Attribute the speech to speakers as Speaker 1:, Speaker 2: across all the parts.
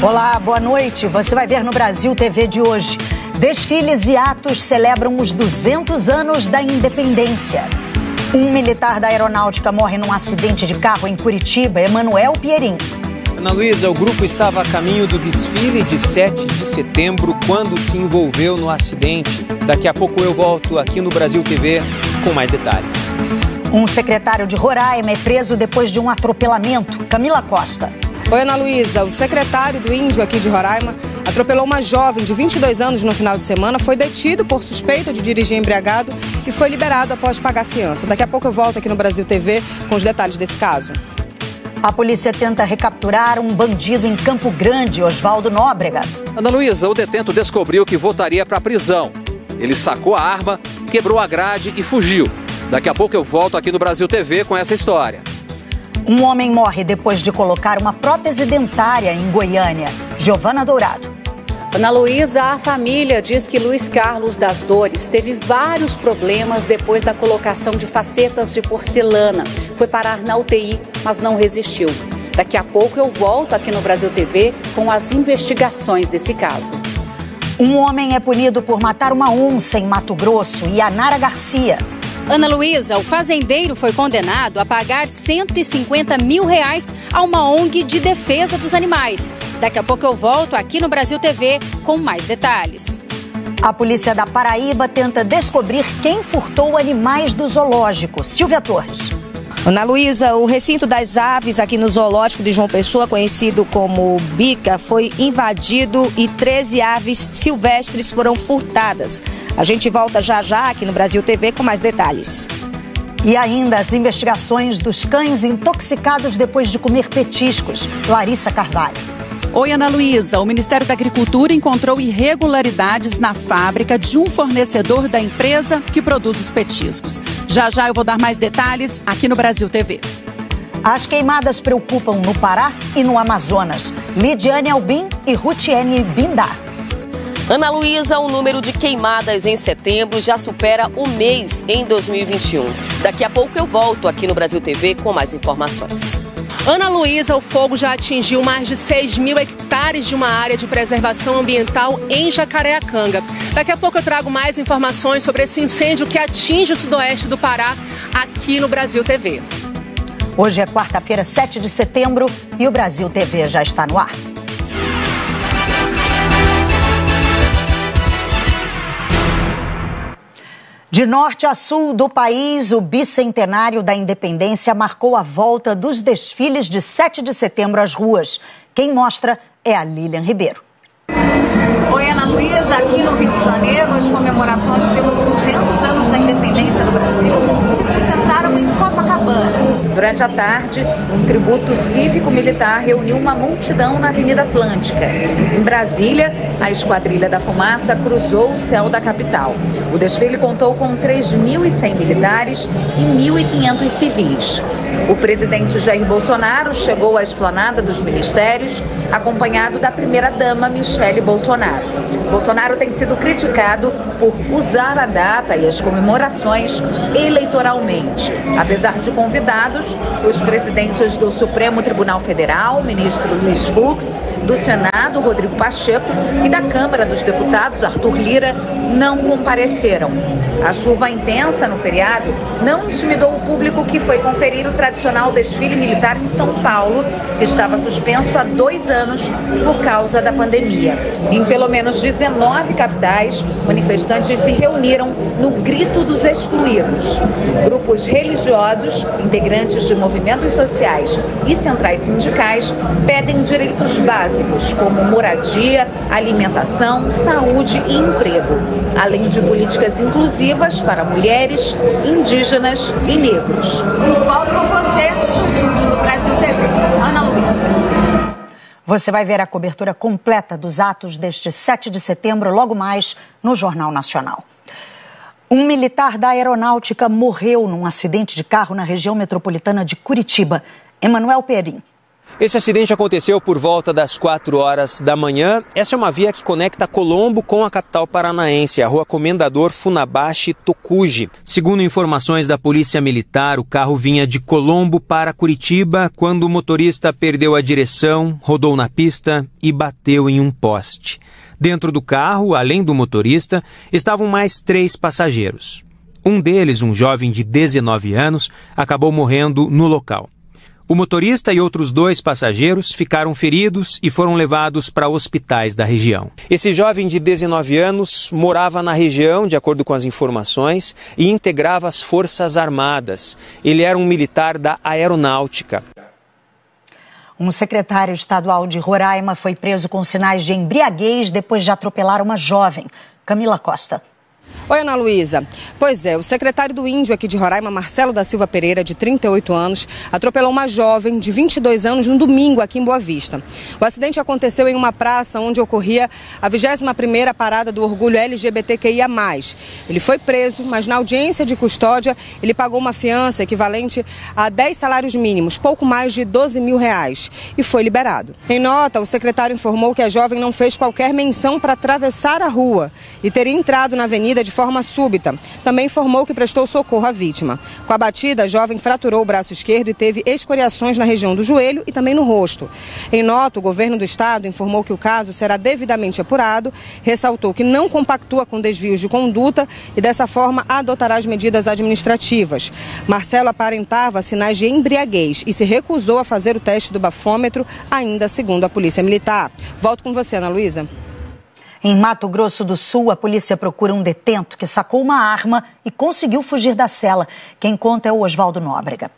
Speaker 1: Olá, boa noite. Você vai ver no Brasil TV de hoje. Desfiles e atos celebram os 200 anos da independência. Um militar da aeronáutica morre num acidente de carro em Curitiba, Emanuel Pierin.
Speaker 2: Ana Luísa, o grupo estava a caminho do desfile de 7 de setembro quando se envolveu no acidente. Daqui a pouco eu volto aqui no Brasil TV com mais detalhes.
Speaker 1: Um secretário de Roraima é preso depois de um atropelamento. Camila Costa.
Speaker 3: Oi, Ana Luísa. O secretário do Índio aqui de Roraima atropelou uma jovem de 22 anos no final de semana, foi detido por suspeita de dirigir embriagado e foi liberado após pagar fiança. Daqui a pouco eu volto aqui no Brasil TV com os detalhes desse caso.
Speaker 1: A polícia tenta recapturar um bandido em Campo Grande, Oswaldo Nóbrega.
Speaker 4: Ana Luísa, o detento descobriu que voltaria para a prisão. Ele sacou a arma, quebrou a grade e fugiu. Daqui a pouco eu volto aqui no Brasil TV com essa história.
Speaker 1: Um homem morre depois de colocar uma prótese dentária em Goiânia. Giovana Dourado.
Speaker 5: Ana Luísa, a família diz que Luiz Carlos das Dores teve vários problemas depois da colocação de facetas de porcelana. Foi parar na UTI, mas não resistiu. Daqui a pouco eu volto aqui no Brasil TV com as investigações desse caso.
Speaker 1: Um homem é punido por matar uma onça em Mato Grosso. Yanara Garcia.
Speaker 6: Ana Luísa, o fazendeiro foi condenado a pagar R$150 mil a uma ONG de defesa dos animais. Daqui a pouco eu volto aqui no Brasil TV com mais detalhes.
Speaker 1: A polícia da Paraíba tenta descobrir quem furtou animais do zoológico. Silvia Torres.
Speaker 7: Ana Luísa, o recinto das aves aqui no zoológico de João Pessoa, conhecido como Bica, foi invadido e 13 aves silvestres foram furtadas. A gente volta já já aqui no Brasil TV com mais detalhes.
Speaker 1: E ainda as investigações dos cães intoxicados depois de comer petiscos. Larissa Carvalho.
Speaker 8: Oi, Ana Luísa. O Ministério da Agricultura encontrou irregularidades na fábrica de um fornecedor da empresa que produz os petiscos. Já já eu vou dar mais detalhes aqui no Brasil TV.
Speaker 1: As queimadas preocupam no Pará e no Amazonas. Lidiane Albim e Rutiene Bindá.
Speaker 9: Ana Luísa, o número de queimadas em setembro já supera o mês em 2021. Daqui a pouco eu volto aqui no Brasil TV com mais informações.
Speaker 10: Ana Luísa, o fogo já atingiu mais de 6.000 hectares de uma área de preservação ambiental em Jacareacanga. Daqui a pouco eu trago mais informações sobre esse incêndio que atinge o sudoeste do Pará aqui no Brasil TV.
Speaker 1: Hoje é quarta-feira, 7 de setembro e o Brasil TV já está no ar. De norte a sul do país, o bicentenário da independência marcou a volta dos desfiles de 7 de setembro às ruas. Quem mostra é a Lilian Ribeiro.
Speaker 11: Oi, Ana Luísa. Aqui no Rio de Janeiro, as comemorações pelos 200 anos da independência do Brasil se concentraram em Copacabana.
Speaker 12: Durante a tarde, um tributo cívico-militar reuniu uma multidão na Avenida Atlântica. Em Brasília, a Esquadrilha da Fumaça cruzou o céu da capital. O desfile contou com 3.100 militares e 1.500 civis. O presidente Jair Bolsonaro chegou à esplanada dos ministérios, acompanhado da primeira-dama Michele Bolsonaro. Bolsonaro tem sido criticado por usar a data e as comemorações eleitoralmente. Apesar de convidados, os presidentes do Supremo Tribunal Federal, ministro Luiz Fux, do Senado, Rodrigo Pacheco, e da Câmara dos Deputados, Arthur Lira, não compareceram. A chuva intensa no feriado não intimidou o público que foi conferir o tradicional desfile militar em São Paulo, que estava suspenso há 2 anos por causa da pandemia. Em pelo menos 19 capitais, manifestantes se reuniram no Grito dos Excluídos. Grupos religiosos, integrantes de movimentos sociais e centrais sindicais pedem direitos básicos como moradia, alimentação, saúde e emprego, além de políticas inclusivas para mulheres, indígenas e negros.
Speaker 11: Volto com você no estúdio do Brasil TV. Ana Luísa.
Speaker 1: Você vai ver a cobertura completa dos atos deste 7 de setembro logo mais no Jornal Nacional. Um militar da aeronáutica morreu num acidente de carro na região metropolitana de Curitiba. Emanuel Pierin.
Speaker 2: Esse acidente aconteceu por volta das 4 horas da manhã. Essa é uma via que conecta Colombo com a capital paranaense, a rua Comendador Funabashi Tokuji. Segundo informações da Polícia Militar, o carro vinha de Colombo para Curitiba quando o motorista perdeu a direção, rodou na pista e bateu em um poste. Dentro do carro, além do motorista, estavam mais 3 passageiros. Um deles, um jovem de 19 anos, acabou morrendo no local. O motorista e outros 2 passageiros ficaram feridos e foram levados para hospitais da região. Esse jovem de 19 anos morava na região, de acordo com as informações, e integrava as Forças Armadas. Ele era um militar da Aeronáutica.
Speaker 1: Um secretário estadual de Roraima foi preso com sinais de embriaguez depois de atropelar uma jovem. Camila Costa.
Speaker 3: Oi, Ana Luísa. Pois é, o secretário do Índio aqui de Roraima, Marcelo da Silva Pereira, de 38 anos, atropelou uma jovem de 22 anos no domingo aqui em Boa Vista. O acidente aconteceu em uma praça onde ocorria a 21ª parada do orgulho LGBTQIA+. Ele foi preso, mas na audiência de custódia ele pagou uma fiança equivalente a 10 salários mínimos, pouco mais de R$12 mil, e foi liberado. Em nota, o secretário informou que a jovem não fez qualquer menção para atravessar a rua e teria entrado na avenida de forma súbita. Também informou que prestou socorro à vítima. Com a batida, a jovem fraturou o braço esquerdo e teve escoriações na região do joelho e também no rosto. Em nota, o governo do estado informou que o caso será devidamente apurado, ressaltou que não compactua com desvios de conduta e dessa forma adotará as medidas administrativas. Marcelo aparentava sinais de embriaguez e se recusou a fazer o teste do bafômetro, ainda segundo a Polícia Militar. Volto com você, Ana Luísa.
Speaker 1: Em Mato Grosso do Sul, a polícia procura um detento que sacou uma arma e conseguiu fugir da cela. Quem conta é o Oswaldo Nóbrega.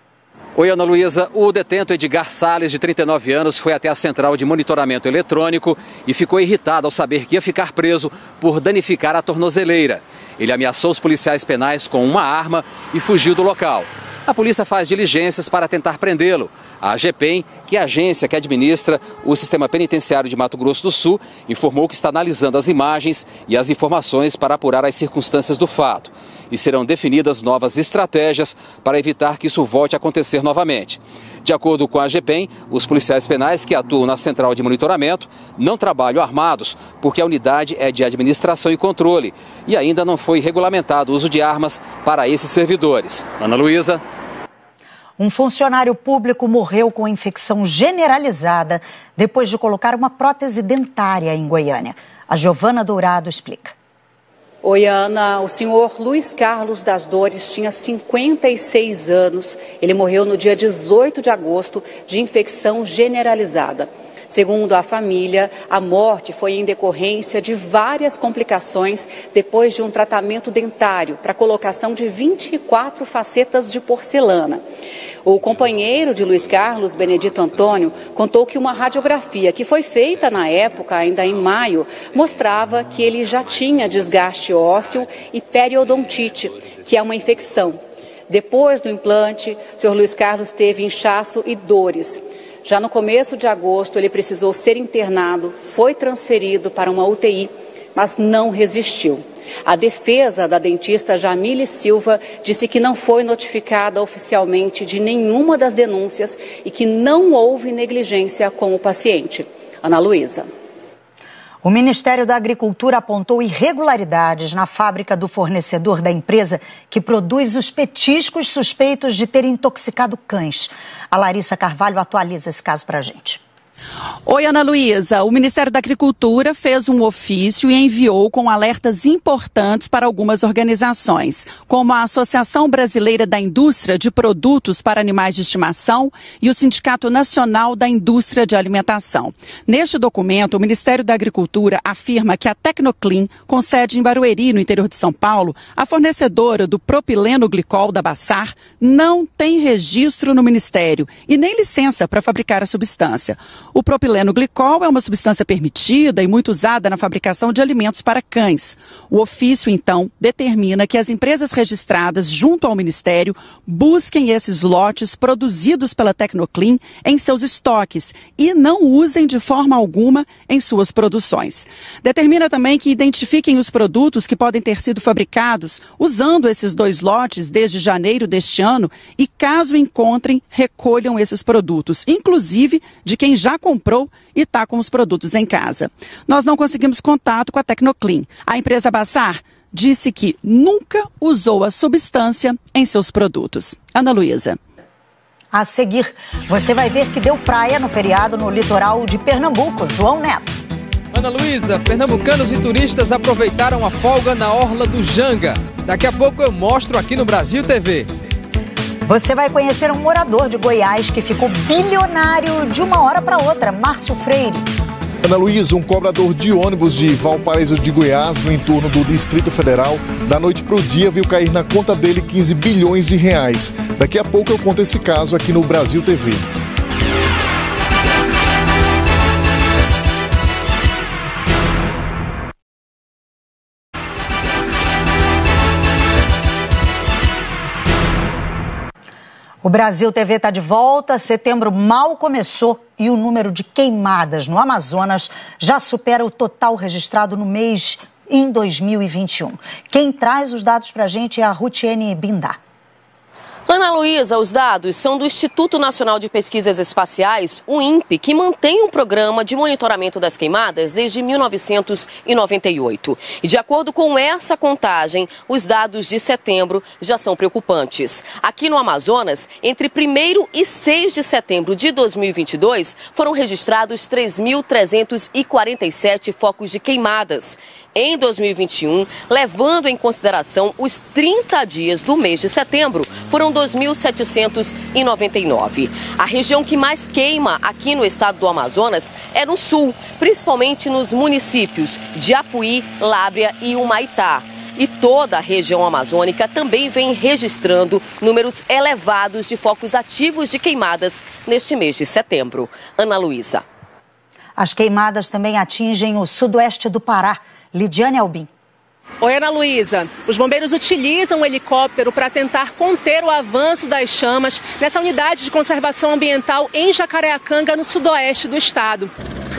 Speaker 4: Oi, Ana Luísa. O detento Edgar Salles, de 39 anos, foi até a central de monitoramento eletrônico e ficou irritado ao saber que ia ficar preso por danificar a tornozeleira. Ele ameaçou os policiais penais com uma arma e fugiu do local. A polícia faz diligências para tentar prendê-lo. A AGPEM, que é a agência que administra o sistema penitenciário de Mato Grosso do Sul, informou que está analisando as imagens e as informações para apurar as circunstâncias do fato. E serão definidas novas estratégias para evitar que isso volte a acontecer novamente. De acordo com a AGPEM, os policiais penais que atuam na central de monitoramento não trabalham armados, porque a unidade é de administração e controle. E ainda não foi regulamentado o uso de armas para esses servidores. Ana Luísa.
Speaker 1: Um funcionário público morreu com infecção generalizada depois de colocar uma prótese dentária em Goiânia. A Giovana Dourado explica.
Speaker 5: Oi, Ana. O senhor Luiz Carlos das Dores tinha 56 anos. Ele morreu no dia 18 de agosto de infecção generalizada. Segundo a família, a morte foi em decorrência de várias complicações depois de um tratamento dentário para colocação de 24 facetas de porcelana. O companheiro de Luiz Carlos, Benedito Antônio, contou que uma radiografia que foi feita na época, ainda em maio, mostrava que ele já tinha desgaste ósseo e periodontite, que é uma infecção. Depois do implante, o senhor Luiz Carlos teve inchaço e dores. Já no começo de agosto, ele precisou ser internado, foi transferido para uma UTI, mas não resistiu. A defesa da dentista Jamile Silva disse que não foi notificada oficialmente de nenhuma das denúncias e que não houve negligência com o paciente. Ana Luísa.
Speaker 1: O Ministério da Agricultura apontou irregularidades na fábrica do fornecedor da empresa que produz os petiscos suspeitos de ter intoxicado cães. A Larissa Carvalho atualiza esse caso para a gente.
Speaker 8: Oi, Ana Luísa. O Ministério da Agricultura fez um ofício e enviou com alertas importantes para algumas organizações, como a Associação Brasileira da Indústria de Produtos para Animais de Estimação e o Sindicato Nacional da Indústria de Alimentação. Neste documento, o Ministério da Agricultura afirma que a Tecnoclean, com sede em Barueri, no interior de São Paulo, a fornecedora do propileno glicol da Bassar, não tem registro no Ministério e nem licença para fabricar a substância. O propileno glicol é uma substância permitida e muito usada na fabricação de alimentos para cães. O ofício, então, determina que as empresas registradas junto ao Ministério busquem esses lotes produzidos pela Tecnoclean em seus estoques e não usem de forma alguma em suas produções. Determina também que identifiquem os produtos que podem ter sido fabricados usando esses 2 lotes desde janeiro deste ano e, caso encontrem, recolham esses produtos, inclusive de quem já comprou e está com os produtos em casa. Nós não conseguimos contato com a Tecnoclean. A empresa Bassar disse que nunca usou a substância em seus produtos. Ana Luísa.
Speaker 1: A seguir, você vai ver que deu praia no feriado no litoral de Pernambuco. João Neto.
Speaker 13: Ana Luísa, pernambucanos e turistas aproveitaram a folga na orla do Janga. Daqui a pouco eu mostro aqui no Brasil TV.
Speaker 1: Você vai conhecer um morador de Goiás que ficou bilionário de uma hora para outra, Márcio Freire.
Speaker 14: Ana Luísa, um cobrador de ônibus de Valparaíso de Goiás, no entorno do Distrito Federal, da noite para o dia viu cair na conta dele 15 bilhões de reais. Daqui a pouco eu conto esse caso aqui no Brasil TV.
Speaker 1: O Brasil TV está de volta, setembro mal começou e o número de queimadas no Amazonas já supera o total registrado no mês em 2021. Quem traz os dados para a gente é a Rutiene Bindá.
Speaker 9: Ana Luísa, os dados são do Instituto Nacional de Pesquisas Espaciais, o INPE, que mantém um programa de monitoramento das queimadas desde 1998. E de acordo com essa contagem, os dados de setembro já são preocupantes. Aqui no Amazonas, entre 1º e 6 de setembro de 2022, foram registrados 3.347 focos de queimadas. Em 2021, levando em consideração os 30 dias do mês de setembro, foram 2.799. A região que mais queima aqui no estado do Amazonas é no sul, principalmente nos municípios de Apuí, Lábrea e Humaitá. E toda a região amazônica também vem registrando números elevados de focos ativos de queimadas neste mês de setembro. Ana Luísa.
Speaker 1: As queimadas também atingem o sudoeste do Pará. Lidiane Albim.
Speaker 10: Oi, Ana Luísa. Os bombeiros utilizam um helicóptero para tentar conter o avanço das chamas nessa unidade de conservação ambiental em Jacareacanga, no sudoeste do estado.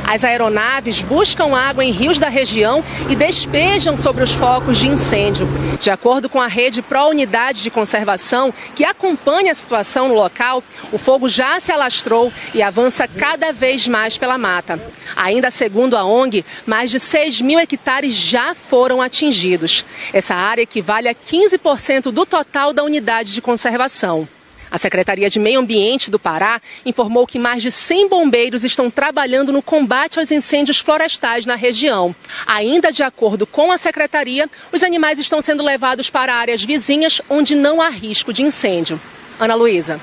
Speaker 10: As aeronaves buscam água em rios da região e despejam sobre os focos de incêndio. De acordo com a rede Pró-Unidade de Conservação, que acompanha a situação no local, o fogo já se alastrou e avança cada vez mais pela mata. Ainda segundo a ONG, mais de 6.000 hectares já foram atingidos. Essa área equivale a 15% do total da unidade de conservação. A Secretaria de Meio Ambiente do Pará informou que mais de 100 bombeiros estão trabalhando no combate aos incêndios florestais na região. Ainda de acordo com a Secretaria, os animais estão sendo levados para áreas vizinhas onde não há risco de incêndio. Ana Luísa.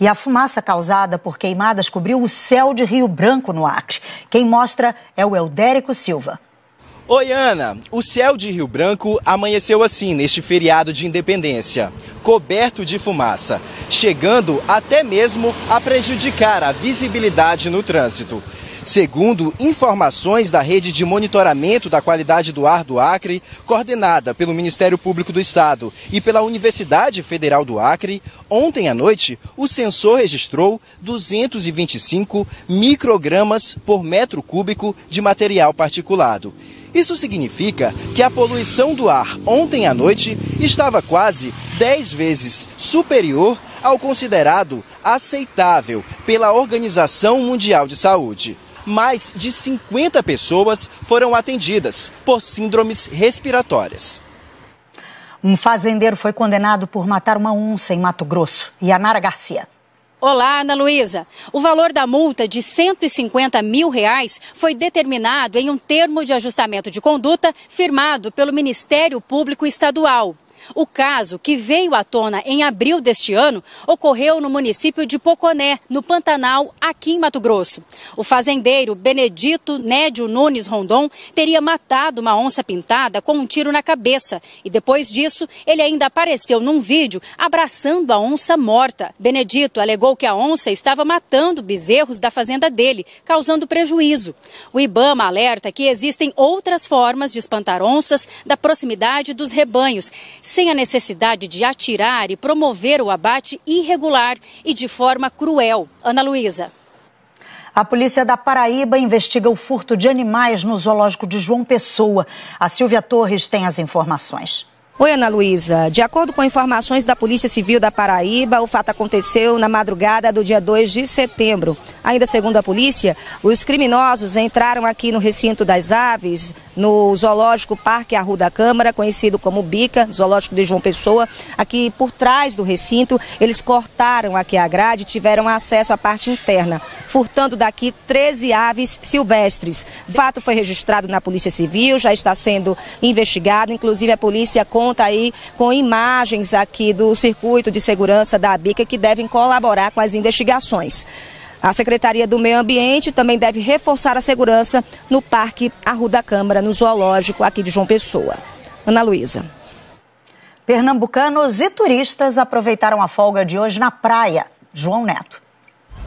Speaker 1: E a fumaça causada por queimadas cobriu o céu de Rio Branco, no Acre. Quem mostra é o Eldérico Silva.
Speaker 15: Oi, Ana. O céu de Rio Branco amanheceu assim neste feriado de independência, coberto de fumaça, chegando até mesmo a prejudicar a visibilidade no trânsito. Segundo informações da rede de monitoramento da qualidade do ar do Acre, coordenada pelo Ministério Público do Estado e pela Universidade Federal do Acre, ontem à noite o sensor registrou 225 microgramas por metro cúbico de material particulado. Isso significa que a poluição do ar ontem à noite estava quase 10 vezes superior ao considerado aceitável pela Organização Mundial de Saúde. Mais de 50 pessoas foram atendidas por síndromes respiratórias.
Speaker 1: Um fazendeiro foi condenado por matar uma onça em Mato Grosso. Yanara Garcia.
Speaker 6: Olá, Ana Luísa. O valor da multa de R$150 mil foi determinado em um termo de ajustamento de conduta firmado pelo Ministério Público Estadual. O caso, que veio à tona em abril deste ano, ocorreu no município de Poconé, no Pantanal, aqui em Mato Grosso. O fazendeiro Benedito Nédio Nunes Rondon teria matado uma onça pintada com um tiro na cabeça e depois disso ele ainda apareceu num vídeo abraçando a onça morta. Benedito alegou que a onça estava matando bezerros da fazenda dele, causando prejuízo. O IBAMA alerta que existem outras formas de espantar onças da proximidade dos rebanhos, sem a necessidade de atirar e promover o abate irregular e de forma cruel. Ana Luísa.
Speaker 1: A polícia da Paraíba investiga o furto de animais no zoológico de João Pessoa. A Silvia Torres tem as informações.
Speaker 7: Oi, Ana Luísa. De acordo com informações da Polícia Civil da Paraíba, o fato aconteceu na madrugada do dia 2 de setembro. Ainda segundo a polícia, os criminosos entraram aqui no recinto das aves, no zoológico Parque Arruda Câmara, conhecido como Bica, zoológico de João Pessoa. Aqui por trás do recinto, eles cortaram aqui a grade e tiveram acesso à parte interna, furtando daqui 13 aves silvestres. O fato foi registrado na Polícia Civil, já está sendo investigado, inclusive a polícia conta aí com imagens aqui do circuito de segurança da Bica que devem colaborar com as investigações. A Secretaria do Meio Ambiente também deve reforçar a segurança no Parque Arruda Câmara, no zoológico aqui de João Pessoa. Ana Luísa.
Speaker 1: Pernambucanos e turistas aproveitaram a folga de hoje na praia. João Neto.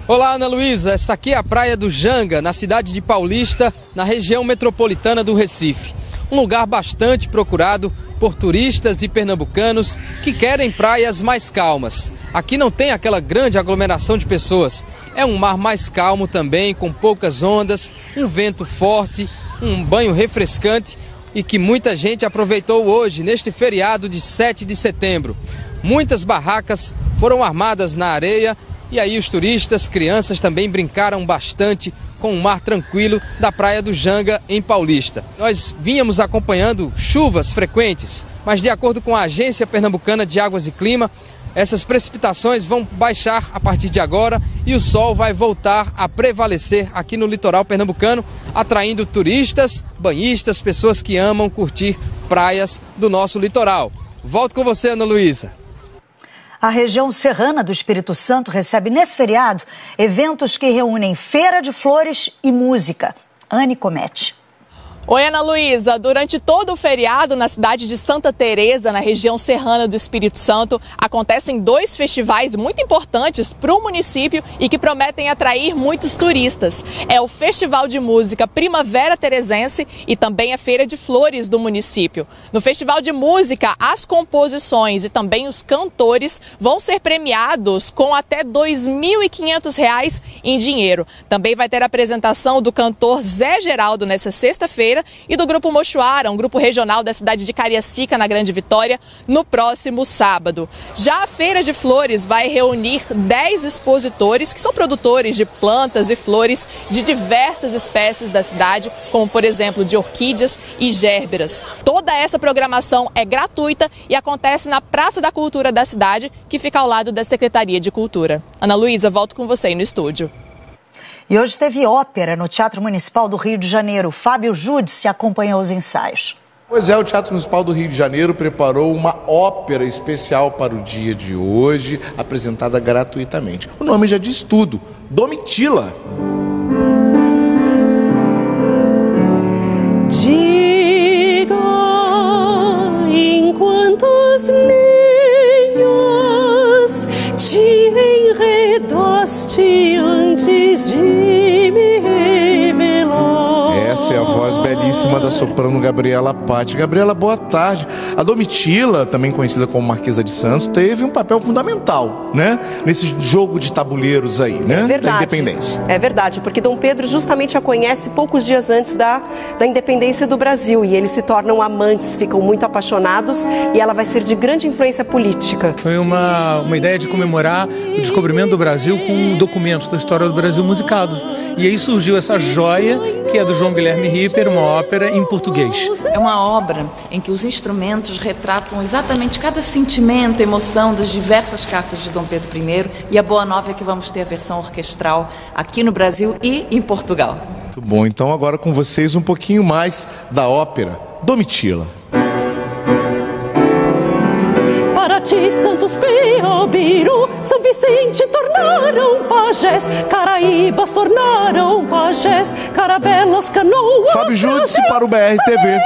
Speaker 13: Olá, Ana Luísa. Essa aqui é a Praia do Janga, na cidade de Paulista, na região metropolitana do Recife. Um lugar bastante procurado por turistas e pernambucanos que querem praias mais calmas. Aqui não tem aquela grande aglomeração de pessoas. É um mar mais calmo também, com poucas ondas, um vento forte, um banho refrescante e que muita gente aproveitou hoje, neste feriado de 7 de setembro. Muitas barracas foram armadas na areia e aí os turistas, crianças também brincaram bastante com o mar tranquilo da Praia do Janga, em Paulista. Nós vínhamos acompanhando chuvas frequentes, mas de acordo com a Agência Pernambucana de Águas e Clima, essas precipitações vão baixar a partir de agora e o sol vai voltar a prevalecer aqui no litoral pernambucano, atraindo turistas, banhistas, pessoas que amam curtir praias do nosso litoral. Volto com você, Ana Luísa.
Speaker 1: A região serrana do Espírito Santo recebe nesse feriado eventos que reúnem feira de flores e música. Anne Comete.
Speaker 16: Oi, Ana Luísa. Durante todo o feriado, na cidade de Santa Teresa, na região serrana do Espírito Santo, acontecem 2 festivais muito importantes para o município e que prometem atrair muitos turistas. É o Festival de Música Primavera Teresense e também a Feira de Flores do município. No Festival de Música, as composições e também os cantores vão ser premiados com até R$ 2.500 em dinheiro. Também vai ter a apresentação do cantor Zé Geraldo nessa sexta-feira e do Grupo Mochuara, um grupo regional da cidade de Cariacica, na Grande Vitória, no próximo sábado. Já a Feira de Flores vai reunir 10 expositores que são produtores de plantas e flores de diversas espécies da cidade, como por exemplo de orquídeas e gérberas. Toda essa programação é gratuita e acontece na Praça da Cultura da cidade, que fica ao lado da Secretaria de Cultura. Ana Luísa, volto com você aí no estúdio.
Speaker 1: E hoje teve ópera no Teatro Municipal do Rio de Janeiro. Fábio Júdice acompanhou os ensaios.
Speaker 17: Pois é, o Teatro Municipal do Rio de Janeiro preparou uma ópera especial para o dia de hoje, apresentada gratuitamente. O nome já diz tudo, Domitila.
Speaker 18: Diga em quantos ninhos te enredaste antes de me revelar.
Speaker 17: Essa é a voz belíssima da soprano Gabriela Patti. Gabriela, boa tarde. A Domitila, também conhecida como Marquesa de Santos, teve um papel fundamental, né? Nesse jogo de tabuleiros aí, né?
Speaker 19: É verdade.
Speaker 17: Da independência.
Speaker 19: É verdade, porque Dom Pedro justamente a conhece poucos dias antes da independência do Brasil e eles se tornam amantes, ficam muito apaixonados e ela vai ser de grande influência política.
Speaker 20: Foi uma ideia de comemorar o descobrimento do Brasil com documentos da história do Brasil musicados. E aí surgiu essa joia, que é do João Guilherme Ripper, uma ópera em português.
Speaker 21: É uma obra em que os instrumentos retratam exatamente cada sentimento, emoção das diversas cartas de Dom Pedro I. E a boa nova é que vamos ter a versão orquestral aqui no Brasil e em Portugal.
Speaker 17: Muito bom, então agora com vocês um pouquinho mais da ópera Domitila.
Speaker 18: Paraty, Santos, Piaubiru, São Vicente tornaram pajés, Caraíbas tornaram pajés, Caravelas, Canoas,
Speaker 17: Fábio Júdice para o BR-TV.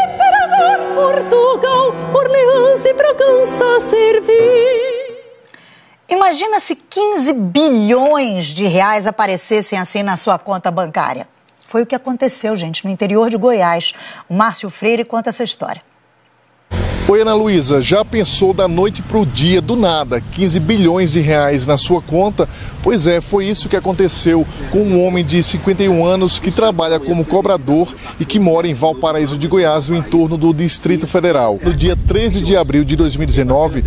Speaker 18: Portugal, Orleans e Bragança servir.
Speaker 1: Imagina se 15 bilhões de reais aparecessem assim na sua conta bancária. Foi o que aconteceu, gente, no interior de Goiás. O Márcio Freire conta essa história.
Speaker 14: Oi, Ana Luísa, já pensou da noite para o dia, do nada, 15 bilhões de reais na sua conta? Pois é, foi isso que aconteceu com um homem de 51 anos que trabalha como cobrador e que mora em Valparaíso de Goiás, no entorno do Distrito Federal. No dia 13 de abril de 2019,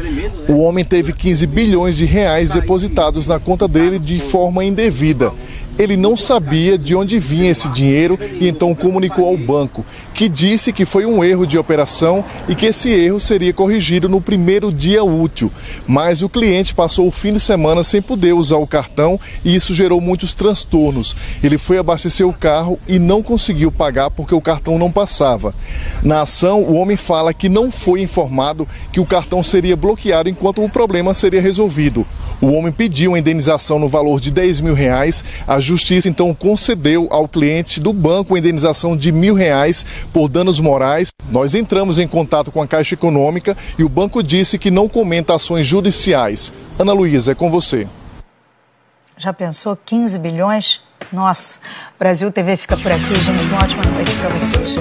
Speaker 14: o homem teve 15 bilhões de reais depositados na conta dele de forma indevida. Ele não sabia de onde vinha esse dinheiro e então comunicou ao banco, que disse que foi um erro de operação e que esse erro seria corrigido no primeiro dia útil. Mas o cliente passou o fim de semana sem poder usar o cartão e isso gerou muitos transtornos. Ele foi abastecer o carro e não conseguiu pagar porque o cartão não passava. Na ação, o homem fala que não foi informado que o cartão seria bloqueado enquanto o problema seria resolvido. O homem pediu uma indenização no valor de R$10 mil. A justiça então concedeu ao cliente do banco uma indenização de R$1.000 por danos morais. Nós entramos em contato com a Caixa Econômica e o banco disse que não comenta ações judiciais. Ana Luísa, é com você.
Speaker 1: Já pensou 15 bilhões? Nossa, Brasil TV fica por aqui, gente. Uma ótima noite para vocês.